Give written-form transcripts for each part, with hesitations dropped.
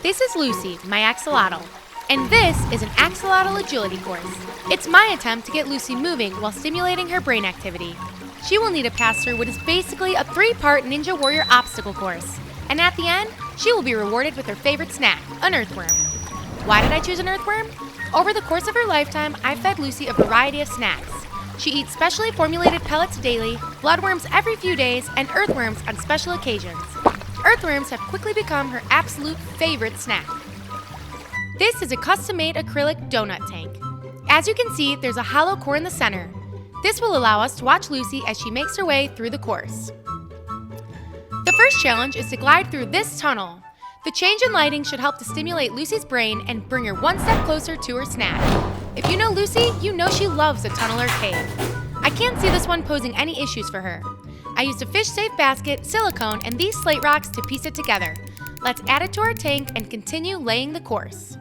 This is Lucy, my axolotl, and this is an Axolotl Agiligy Course. It's my attempt to get Lucy moving while stimulating her brain activity. She will need to pass through what is basically a 3-part Ninja Warrior obstacle course, and at the end, she will be rewarded with her favorite snack, an earthworm. Why did I choose an earthworm? Over the course of her lifetime, I've fed Lucy a variety of snacks. She eats specially formulated pellets daily, bloodworms every few days, and earthworms on special occasions. Earthworms have quickly become her absolute favorite snack. This is a custom-made acrylic donut tank. As you can see, there's a hollow core in the center. This will allow us to watch Lucy as she makes her way through the course. The first challenge is to glide through this tunnel. The change in lighting should help to stimulate Lucy's brain and bring her one step closer to her snack. If you know Lucy, you know she loves a tunnel or cave. I can't see this one posing any issues for her. I used a fish-safe basket, silicone, and these slate rocks to piece it together. Let's add it to our tank and continue laying the course.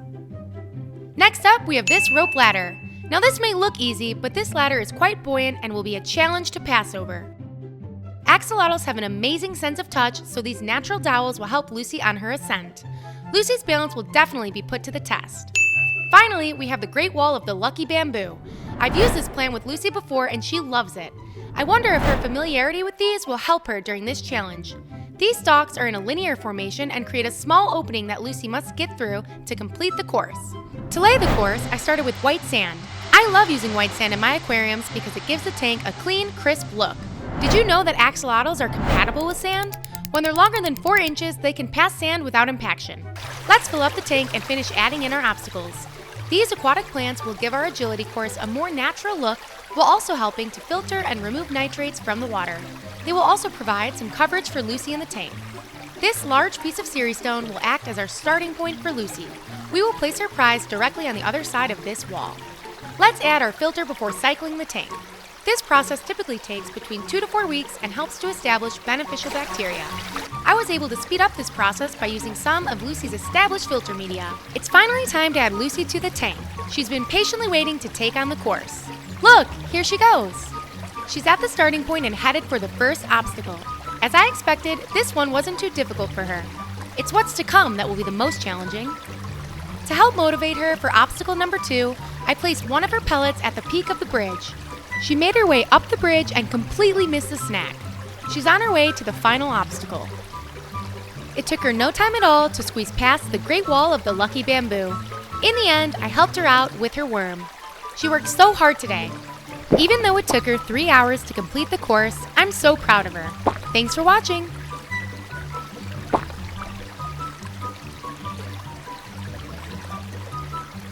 Next up, we have this rope ladder. Now this may look easy, but this ladder is quite buoyant and will be a challenge to pass over. Axolotls have an amazing sense of touch, so these natural dowels will help Lucy on her ascent. Lucy's balance will definitely be put to the test. Finally, we have the Great Wall of the Lucky Bamboo. I've used this plant with Lucy before and she loves it. I wonder if her familiarity with these will help her during this challenge. These stalks are in a linear formation and create a small opening that Lucy must get through to complete the course. To lay the course, I started with white sand. I love using white sand in my aquariums because it gives the tank a clean, crisp look. Did you know that axolotls are compatible with sand? When they're longer than 4 inches, they can pass sand without impaction. Let's fill up the tank and finish adding in our obstacles. These aquatic plants will give our agility course a more natural look while also helping to filter and remove nitrates from the water. They will also provide some coverage for Lucy in the tank. This large piece of Ceres stone will act as our starting point for Lucy. We will place her prize directly on the other side of this wall. Let's add our filter before cycling the tank. This process typically takes between 2 to 4 weeks and helps to establish beneficial bacteria. I was able to speed up this process by using some of Lucy's established filter media. It's finally time to add Lucy to the tank. She's been patiently waiting to take on the course. Look, here she goes. She's at the starting point and headed for the first obstacle. As I expected, this one wasn't too difficult for her. It's what's to come that will be the most challenging. To help motivate her for obstacle number 2, I placed one of her pellets at the peak of the bridge. She made her way up the bridge and completely missed the snack. She's on her way to the final obstacle. It took her no time at all to squeeze past the Great Wall of the Lucky Bamboo. In the end, I helped her out with her worm. She worked so hard today. Even though it took her 3 hours to complete the course, I'm so proud of her. Thanks for watching.